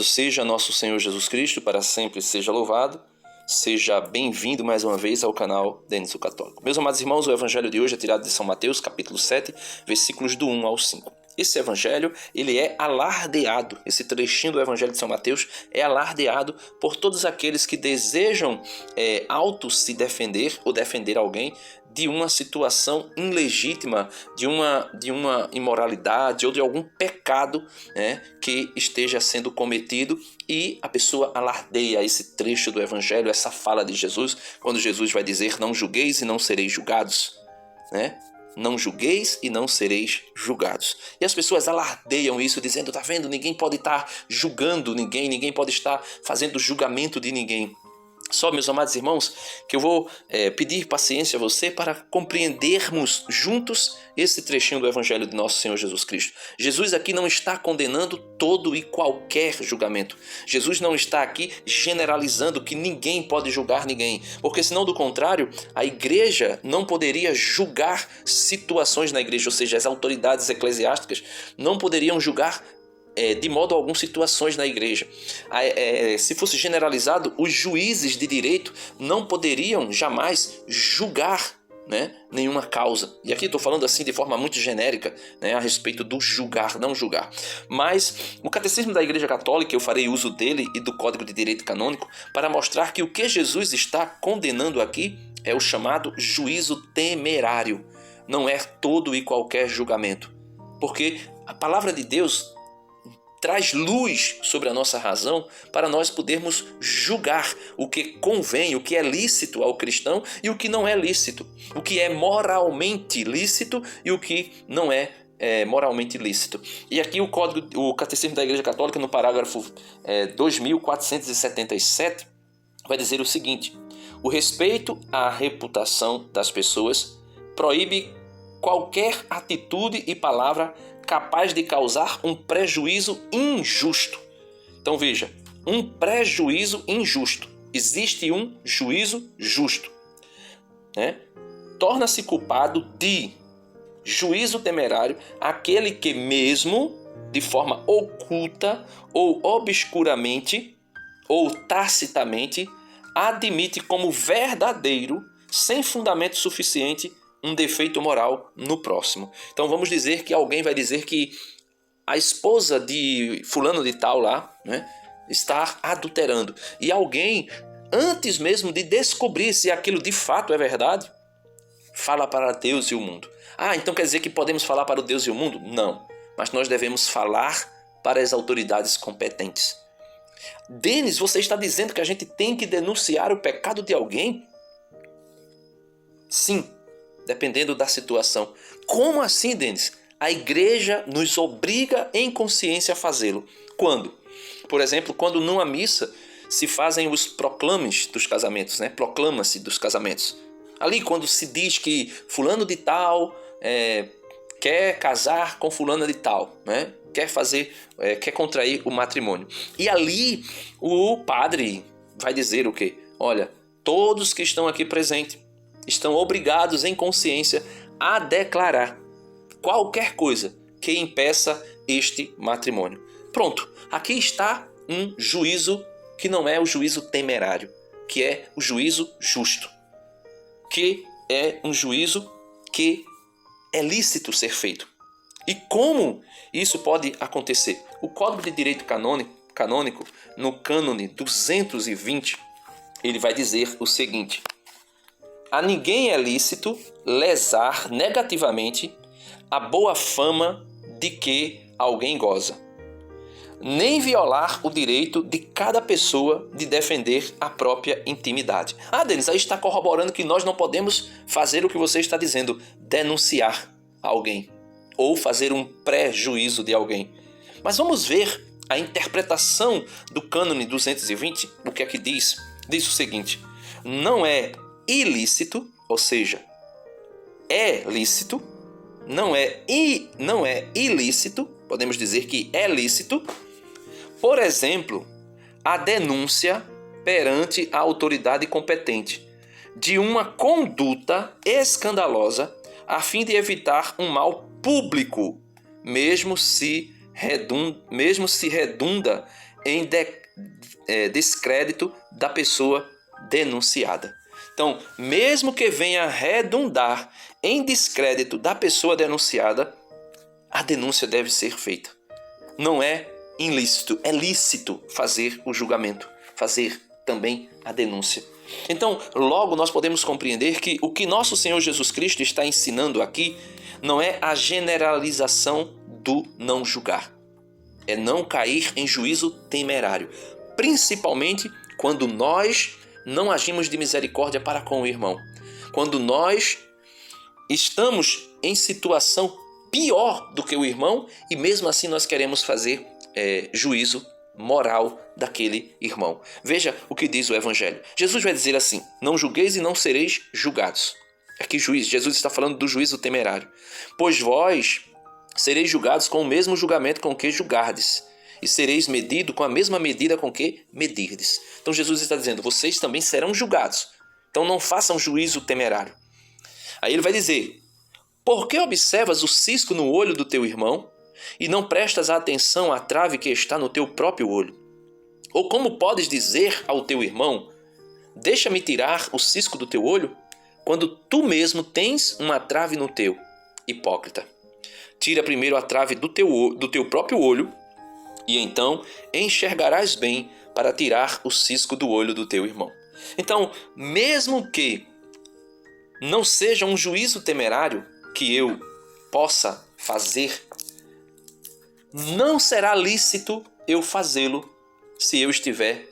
Louvado seja nosso Senhor Jesus Cristo, para sempre seja louvado. Seja bem-vindo mais uma vez ao canal Denis o Católico. Meus amados irmãos, o evangelho de hoje é tirado de São Mateus, capítulo 7, versículos do 1 ao 5. Esse evangelho, ele é alardeado, esse trechinho do evangelho de São Mateus é alardeado por todos aqueles que desejam se defender ou defender alguém de uma situação ilegítima, de uma imoralidade ou de algum pecado, que esteja sendo cometido, e a pessoa alardeia esse trecho do evangelho, essa fala de Jesus, quando Jesus vai dizer: não julgueis e não sereis julgados, Não julgueis e não sereis julgados. E as pessoas alardeiam isso, dizendo: tá vendo, ninguém pode estar julgando ninguém pode estar fazendo julgamento de ninguém. Só, meus amados irmãos, que eu vou pedir paciência a você para compreendermos juntos esse trechinho do Evangelho de nosso Senhor Jesus Cristo. Jesus aqui não está condenando todo e qualquer julgamento. Jesus não está aqui generalizando que ninguém pode julgar ninguém, porque senão, do contrário, a igreja não poderia julgar situações na igreja, ou seja, as autoridades eclesiásticas não poderiam julgar de modo algum situações na igreja. Se fosse generalizado, os juízes de direito não poderiam jamais julgar nenhuma causa. E aqui estou falando assim de forma muito genérica, a respeito do julgar, não julgar. Mas o Catecismo da Igreja Católica, eu farei uso dele e do Código de Direito Canônico para mostrar que o que Jesus está condenando aqui é o chamado juízo temerário. Não é todo e qualquer julgamento. Porque a palavra de Deus traz luz sobre a nossa razão para nós podermos julgar o que convém, o que é lícito ao cristão e o que não é lícito, o que é moralmente lícito e o que não é moralmente lícito. E aqui o Catecismo da Igreja Católica, no parágrafo 2477, vai dizer o seguinte: o respeito à reputação das pessoas proíbe qualquer atitude e palavra capaz de causar um prejuízo injusto. Então veja, um prejuízo injusto. Existe um juízo justo. Torna-se culpado de juízo temerário aquele que, mesmo de forma oculta ou obscuramente ou tacitamente, admite como verdadeiro, sem fundamento suficiente, um defeito moral no próximo. Então vamos dizer que alguém vai dizer que a esposa de fulano de tal lá, está adulterando. E alguém, antes mesmo de descobrir se aquilo de fato é verdade, fala para Deus e o mundo. Então quer dizer que podemos falar para o Deus e o mundo? Não. Mas nós devemos falar para as autoridades competentes. Denis, você está dizendo que a gente tem que denunciar o pecado de alguém? Sim. Dependendo da situação. Como assim, Denis? A igreja nos obriga em consciência a fazê-lo. Quando? Por exemplo, quando numa missa se fazem os proclames dos casamentos, proclama-se dos casamentos. Ali quando se diz que fulano de tal quer casar com fulana de tal, quer contrair o matrimônio. E ali o padre vai dizer o quê? Olha, todos que estão aqui presentes estão obrigados em consciência a declarar qualquer coisa que impeça este matrimônio. Pronto, aqui está um juízo que não é o juízo temerário, que é o juízo justo, que é um juízo que é lícito ser feito. E como isso pode acontecer? O Código de Direito Canônico, no cânone 220, ele vai dizer o seguinte: a ninguém é lícito lesar negativamente a boa fama de que alguém goza, nem violar o direito de cada pessoa de defender a própria intimidade. Denis, aí está corroborando que nós não podemos fazer o que você está dizendo, denunciar alguém ou fazer um prejuízo de alguém. Mas vamos ver a interpretação do cânone 220, o que é que diz? Diz o seguinte: não é ilícito, ou seja, é lícito, não é ilícito, podemos dizer que é lícito, por exemplo, a denúncia perante a autoridade competente de uma conduta escandalosa a fim de evitar um mal público, mesmo se redunda em descrédito da pessoa denunciada. Então, mesmo que venha a redundar em descrédito da pessoa denunciada, a denúncia deve ser feita. Não é ilícito, é lícito fazer o julgamento, fazer também a denúncia. Então, logo nós podemos compreender que o que nosso Senhor Jesus Cristo está ensinando aqui não é a generalização do não julgar. É não cair em juízo temerário, principalmente quando nós não agimos de misericórdia para com o irmão. Quando nós estamos em situação pior do que o irmão e mesmo assim nós queremos fazer juízo moral daquele irmão. Veja o que diz o Evangelho. Jesus vai dizer assim: não julgueis e não sereis julgados. Aqui Jesus está falando do juízo temerário. Pois vós sereis julgados com o mesmo julgamento com que julgardes, e sereis medido com a mesma medida com que medirdes. Então Jesus está dizendo, vocês também serão julgados. Então não façam juízo temerário. Aí ele vai dizer: por que observas o cisco no olho do teu irmão e não prestas atenção à trave que está no teu próprio olho? Ou como podes dizer ao teu irmão: deixa-me tirar o cisco do teu olho, quando tu mesmo tens uma trave no teu? Hipócrita, tira primeiro a trave do teu próprio olho, e então enxergarás bem para tirar o cisco do olho do teu irmão. Então, mesmo que não seja um juízo temerário que eu possa fazer, não será lícito eu fazê-lo se eu estiver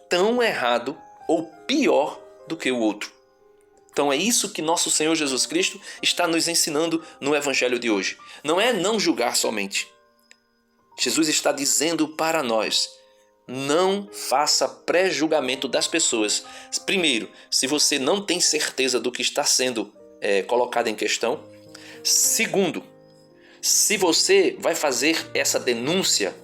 tão errado ou pior do que o outro. Então é isso que nosso Senhor Jesus Cristo está nos ensinando no Evangelho de hoje. Não é não julgar somente. Jesus está dizendo para nós: não faça pré-julgamento das pessoas. Primeiro, se você não tem certeza do que está sendo colocado em questão. Segundo, se você vai fazer essa denúncia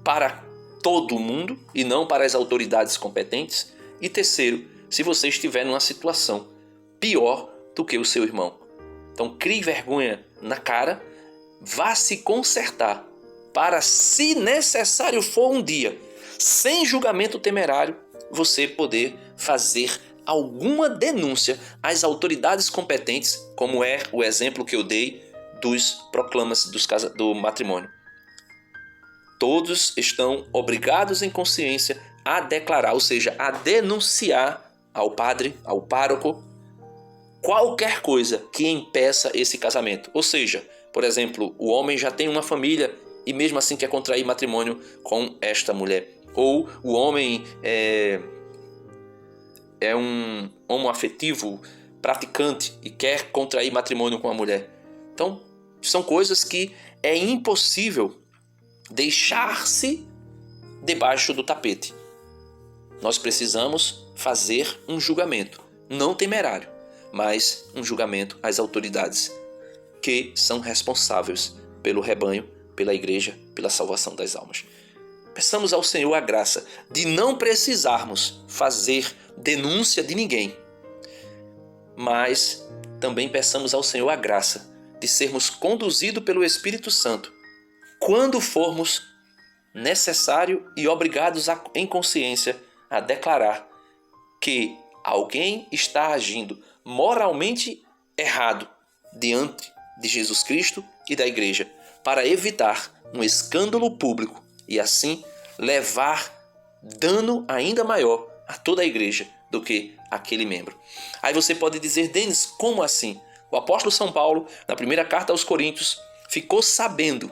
para todo mundo e não para as autoridades competentes. E terceiro, se você estiver numa situação pior do que o seu irmão. Então crie vergonha na cara, vá se consertar para, se necessário for um dia, sem julgamento temerário, você poder fazer alguma denúncia às autoridades competentes, como é o exemplo que eu dei dos proclamas do matrimônio. Todos estão obrigados em consciência a declarar, ou seja, a denunciar ao padre, ao pároco, qualquer coisa que impeça esse casamento. Ou seja, por exemplo, o homem já tem uma família e mesmo assim quer contrair matrimônio com esta mulher. Ou o homem é um homoafetivo praticante e quer contrair matrimônio com a mulher. Então, são coisas que é impossível deixar-se debaixo do tapete. Nós precisamos fazer um julgamento, não temerário, mas um julgamento às autoridades que são responsáveis pelo rebanho, pela igreja, pela salvação das almas. Peçamos ao Senhor a graça de não precisarmos fazer denúncia de ninguém, mas também peçamos ao Senhor a graça de sermos conduzidos pelo Espírito Santo quando formos necessário e obrigados em consciência a declarar que alguém está agindo moralmente errado diante de Jesus Cristo e da igreja, para evitar um escândalo público e assim levar dano ainda maior a toda a igreja do que aquele membro. Aí você pode dizer: Denis, como assim? O apóstolo São Paulo, na primeira carta aos Coríntios, ficou sabendo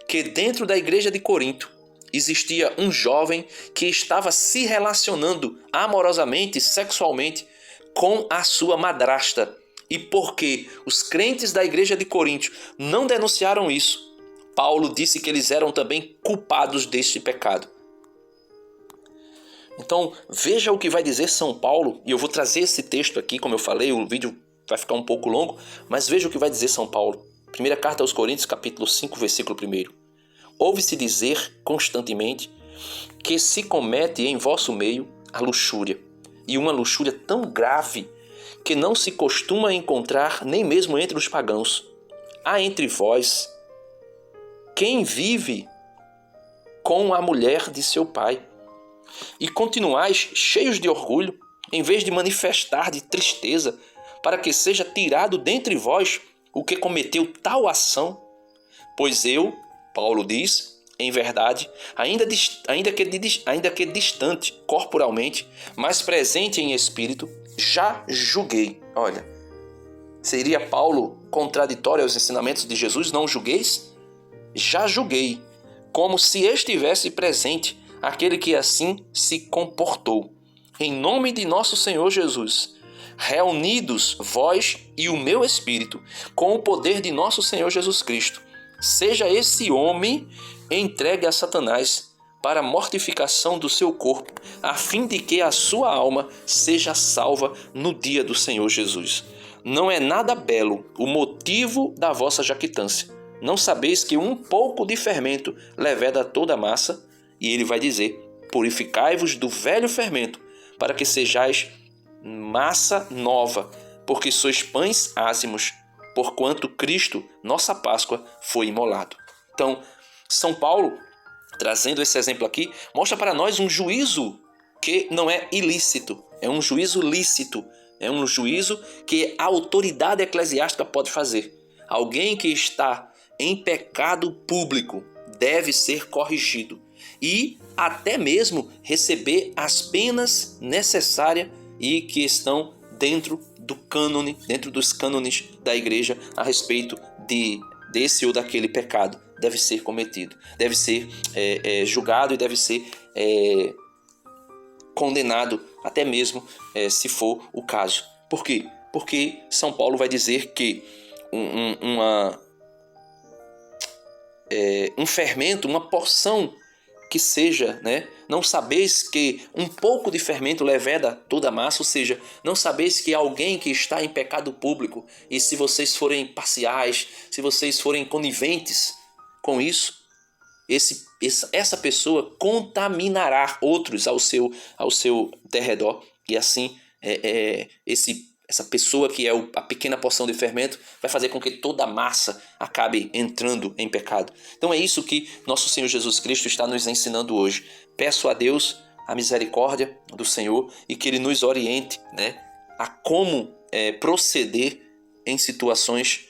que dentro da igreja de Corinto existia um jovem que estava se relacionando amorosamente, sexualmente, com a sua madrasta. E porque os crentes da igreja de Corinto não denunciaram isso, Paulo disse que eles eram também culpados deste pecado. Então, veja o que vai dizer São Paulo, e eu vou trazer esse texto aqui, como eu falei, o vídeo vai ficar um pouco longo, mas veja o que vai dizer São Paulo. Primeira carta aos Coríntios, capítulo 5, versículo 1. Ouve-se dizer constantemente que se comete em vosso meio a luxúria, e uma luxúria tão grave que não se costuma encontrar nem mesmo entre os pagãos. Há entre vós quem vive com a mulher de seu pai. E continuais cheios de orgulho, em vez de manifestar de tristeza, para que seja tirado dentre vós o que cometeu tal ação. Pois eu, Paulo diz, em verdade, ainda que distante corporalmente, mas presente em espírito, já julguei. Olha, seria Paulo contraditório aos ensinamentos de Jesus? Não julgueis? Já julguei, como se estivesse presente aquele que assim se comportou. Em nome de nosso Senhor Jesus, reunidos vós e o meu espírito, com o poder de nosso Senhor Jesus Cristo, seja esse homem entregue a Satanás para a mortificação do seu corpo, a fim de que a sua alma seja salva no dia do Senhor Jesus. Não é nada belo o motivo da vossa jactância. Não sabeis que um pouco de fermento leveda toda a massa? E ele vai dizer, purificai-vos do velho fermento, para que sejais massa nova, porque sois pães ázimos, porquanto Cristo, nossa Páscoa, foi imolado. Então, São Paulo, trazendo esse exemplo aqui, mostra para nós um juízo que não é ilícito, é um juízo lícito, é um juízo que a autoridade eclesiástica pode fazer. Alguém que está em pecado público deve ser corrigido e até mesmo receber as penas necessárias e que estão dentro do cânone, dentro dos cânones da igreja a respeito desse ou daquele pecado. Deve ser cometido, deve ser julgado e deve ser condenado até mesmo se for o caso. Por quê? Porque São Paulo vai dizer que um fermento, uma porção que seja, não sabeis que um pouco de fermento leveda toda a massa, ou seja, não sabeis que alguém que está em pecado público, e se vocês forem parciais, se vocês forem coniventes com isso, essa pessoa contaminará outros ao seu derredor, e assim essa pessoa que é a pequena porção de fermento vai fazer com que toda a massa acabe entrando em pecado. Então é isso que nosso Senhor Jesus Cristo está nos ensinando hoje. Peço a Deus a misericórdia do Senhor e que Ele nos oriente, a como proceder em situações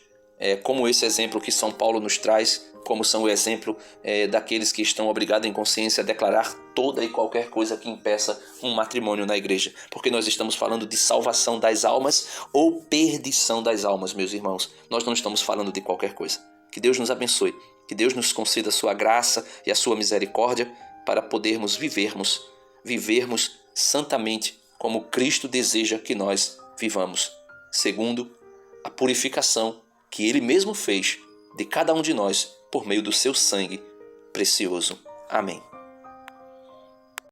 como esse exemplo que São Paulo nos traz, como são o exemplo daqueles que estão obrigados em consciência a declarar toda e qualquer coisa que impeça um matrimônio na igreja. Porque nós estamos falando de salvação das almas ou perdição das almas, meus irmãos. Nós não estamos falando de qualquer coisa. Que Deus nos abençoe, que Deus nos conceda a sua graça e a sua misericórdia para podermos vivermos santamente como Cristo deseja que nós vivamos, segundo a purificação que Ele mesmo fez de cada um de nós por meio do seu sangue precioso. Amém.